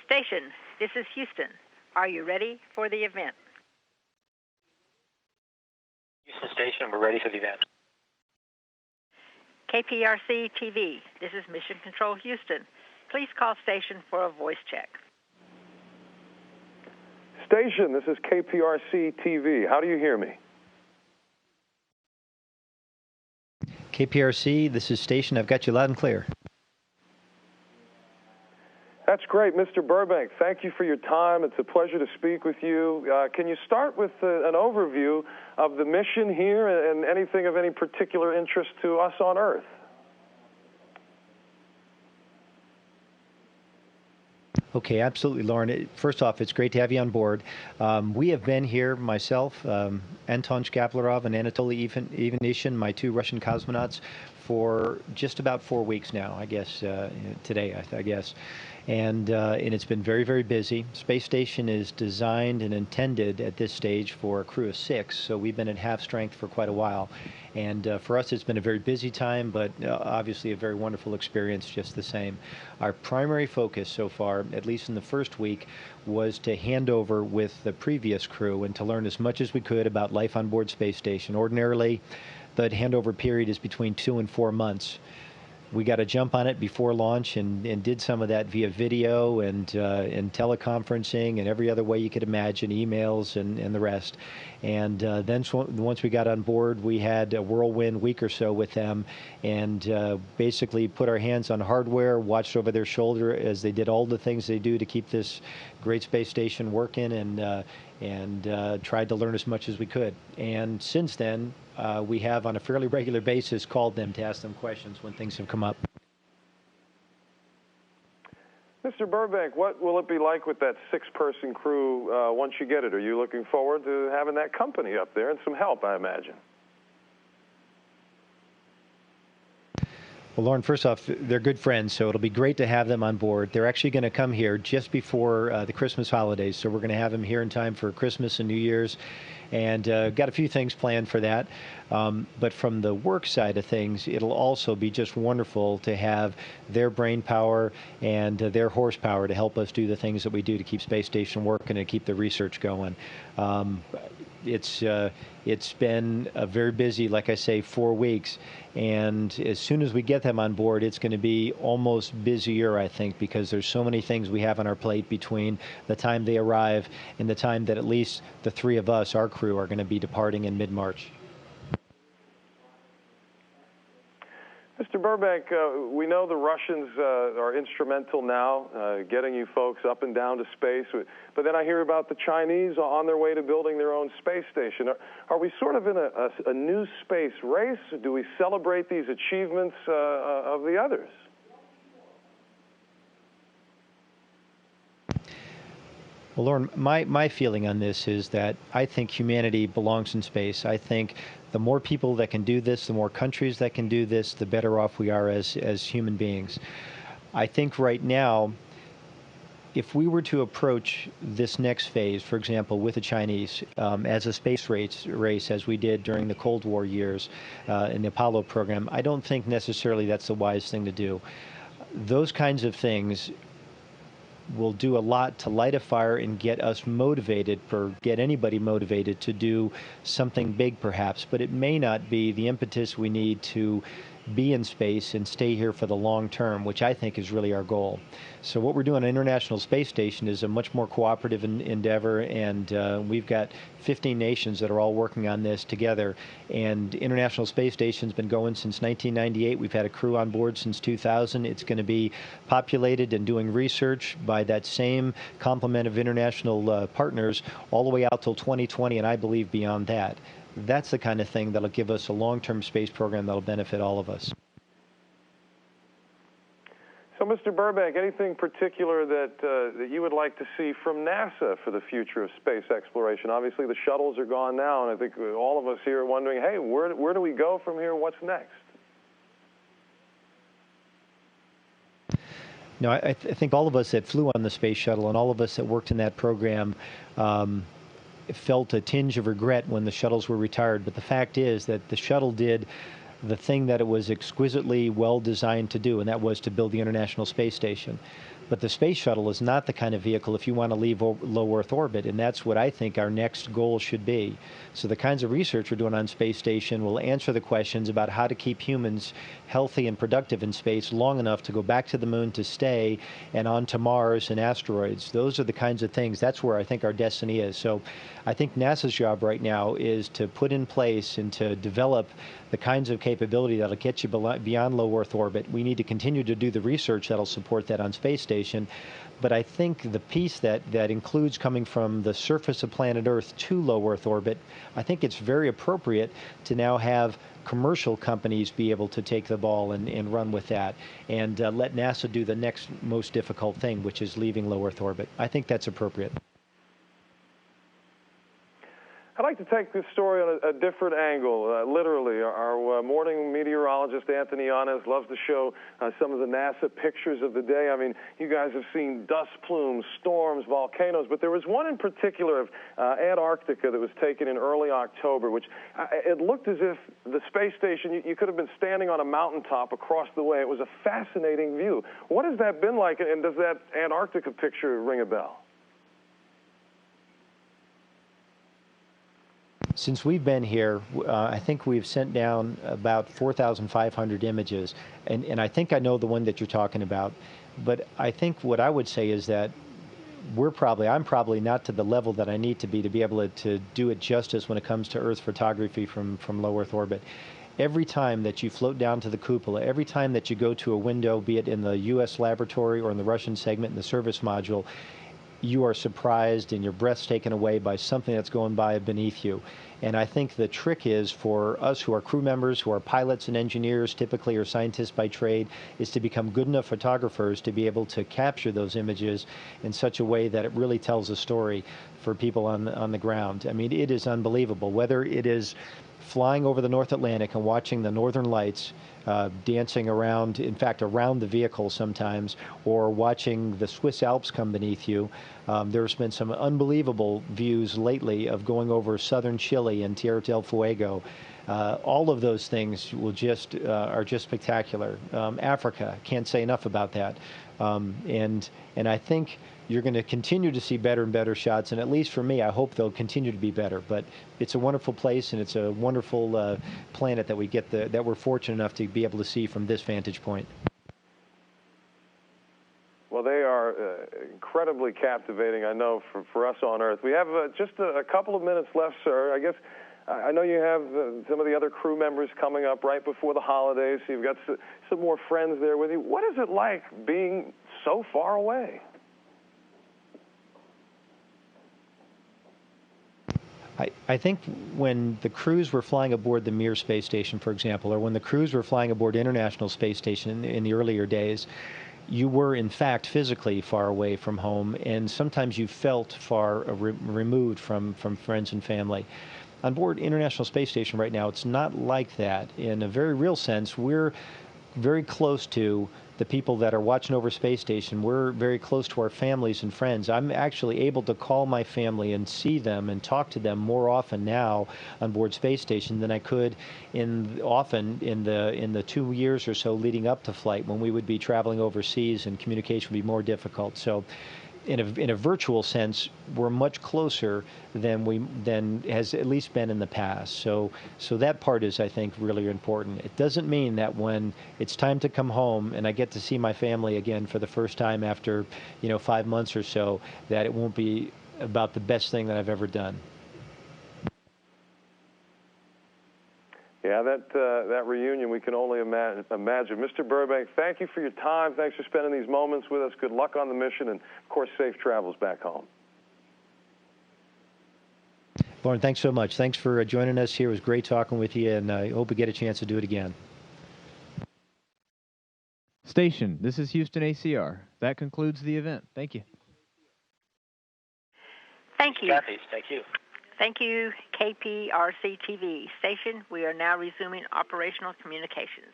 Station, this is Houston. Are you ready for the event? Houston Station, we're ready for the event. KPRC TV, this is Mission Control Houston. Please call station for a voice check. Station, this is KPRC TV. How do you hear me? KPRC, this is station. I've got you loud and clear. That's great. Mr. Burbank, thank you for your time. It's a pleasure to speak with you. Can you start with an overview of the mission here and anything of any particular interest to us on Earth? Okay, absolutely, Lauren. First off, it's great to have you on board. We have been here, myself, Anton Shkaplerov and Anatoly Ivanishin, my two Russian cosmonauts, for just about 4 weeks now, I guess, today, I guess. And it's been very, very busy. Space Station is designed and intended at this stage for a crew of 6, so we've been at half strength for quite a while. And for us, it's been a very busy time, but obviously a very wonderful experience just the same. Our primary focus so far, at least in the first week, was to hand over with the previous crew and to learn as much as we could about life on board Space Station. Ordinarily, the handover period is between 2 and 4 months. We got to jump on it before launch and did some of that via video and teleconferencing and every other way you could imagine, emails and the rest. And then once we got on board, we had a whirlwind week or so with them and basically put our hands on hardware, watched over their shoulder as they did all the things they do to keep this great space station working and tried to learn as much as we could. And since then, we have on a fairly regular basis called them to ask them questions when things have come up. Mr. Burbank, what will it be like with that 6-person crew once you get it? Are you looking forward to having that company up there and some help, I imagine? Well, Lauren, first off, they're good friends, so it'll be great to have them on board. They're actually going to come here just before the Christmas holidays, so we're going to have them here in time for Christmas and New Year's, and got a few things planned for that. But from the work side of things, it'll also be just wonderful to have their brain power and their horsepower to help us do the things that we do to keep Space Station working and keep the research going. It's been a very busy, like I say, 4 weeks. And as soon as we get them on board, it's going to be almost busier, I think, because there's so many things we have on our plate between the time they arrive and the time that at least the 3 of us, our crew, are going to be departing in mid-March. Mr. Burbank, we know the Russians are instrumental now getting you folks up and down to space, but then I hear about the Chinese on their way to building their own space station. Are we sort of in a new space race? Do we celebrate these achievements of the others? Well, Lauren, my feeling on this is that I think humanity belongs in space. I think the more people that can do this, the more countries that can do this, the better off we are as human beings. I think right now, if we were to approach this next phase, for example, with the Chinese, as a space race as we did during the Cold War years in the Apollo program, I don't think necessarily that's the wise thing to do. Those kinds of things will do a lot to light a fire and get us motivated, or get anybody motivated to do something big perhaps, but it may not be the impetus we need to be in space and stay here for the long term, which I think is really our goal. So what we're doing on International Space Station is a much more cooperative endeavor, and we've got 15 nations that are all working on this together. And International Space Station's been going since 1998. We've had a crew on board since 2000. It's going to be populated and doing research by that same complement of international partners all the way out till 2020, and I believe beyond that. That's the kind of thing that'll give us a long-term space program that'll benefit all of us. So, Mr. Burbank, anything particular that you would like to see from NASA for the future of space exploration? Obviously, the shuttles are gone now, and I think all of us here are wondering, hey, where do we go from here? What's next? No, I think all of us that flew on the space shuttle and all of us that worked in that program felt a tinge of regret when the shuttles were retired, but the fact is that the shuttle did the thing that it was exquisitely well designed to do, and that was to build the International Space Station. But the space shuttle is not the kind of vehicle if you want to leave low Earth orbit, and that's what I think our next goal should be. So the kinds of research we're doing on space station will answer the questions about how to keep humans healthy and productive in space long enough to go back to the moon, to stay, and on to Mars and asteroids. Those are the kinds of things, that's where I think our destiny is. So I think NASA's job right now is to put in place and to develop the kinds of capability that'll get you beyond low Earth orbit. We need to continue to do the research that'll support that on space station. But I think the piece that includes coming from the surface of planet Earth to low Earth orbit, I think it's very appropriate to now have commercial companies be able to take the ball and run with that, and let NASA do the next most difficult thing, which is leaving low Earth orbit. I think that's appropriate. I'd like to take this story on a different angle. Literally, our morning meteorologist, Anthony Yanez, loves to show some of the NASA pictures of the day. I mean, you guys have seen dust plumes, storms, volcanoes, but there was one in particular of Antarctica that was taken in early October, which it looked as if the space station, you could have been standing on a mountaintop across the way. It was a fascinating view. What has that been like, and does that Antarctica picture ring a bell? Since we've been here, I think we've sent down about 4,500 images, and I think I know the one that you're talking about. But I think what I would say is that I'm probably not to the level that I need to be able to do it justice when it comes to Earth photography from low Earth orbit. Every time that you float down to the cupola, every time that you go to a window, be it in the U.S. laboratory or in the Russian segment in the service module, you are surprised and your breath's taken away by something that's going by beneath you. And I think the trick is for us who are crew members, who are pilots and engineers typically, or scientists by trade, is to become good enough photographers to be able to capture those images in such a way that it really tells a story for people on the ground. I mean, it is unbelievable. Whether it is flying over the North Atlantic and watching the northern lights dancing around, in fact, around the vehicle sometimes, or watching the Swiss Alps come beneath you. There's been some unbelievable views lately of going over southern Chile and Tierra del Fuego. All of those things are just spectacular. Africa, can't say enough about that. And I think you're going to continue to see better and better shots, and at least for me, I hope they'll continue to be better. But it's a wonderful place, and it's a wonderful planet that that we're fortunate enough to be able to see from this vantage point. Well, they are incredibly captivating, I know, for us on Earth. We have just a couple of minutes left, sir. I guess I know you have some of the other crew members coming up right before the holidays. So you've got some more friends there with you. What is it like being so far away? I think when the crews were flying aboard the Mir space station, for example, or when the crews were flying aboard the International Space Station in the earlier days, you were, in fact, physically far away from home, and sometimes you felt far removed from friends and family. On board International Space Station right now, it's not like that. In a very real sense, we're very close to the people that are watching over space station. We're very close to our families and friends. I'm actually able to call my family and see them and talk to them more often now on board space station than I could often in the 2 years or so leading up to flight, when we would be traveling overseas and communication would be more difficult. So in a virtual sense, we're much closer than has at least been in the past. So that part is, I think, really important. It doesn't mean that when it's time to come home and I get to see my family again for the first time after 5 months or so, that it won't be about the best thing that I've ever done. Yeah, that reunion, we can only imagine. Mr. Burbank, thank you for your time. Thanks for spending these moments with us. Good luck on the mission, and, of course, safe travels back home. Lauren, thanks so much. Thanks for joining us here. It was great talking with you, and I hope we get a chance to do it again. Station, this is Houston ACR. That concludes the event. Thank you. Thank you. Kathy, thank you. Thank you, KPRC TV. Station, we are now resuming operational communications.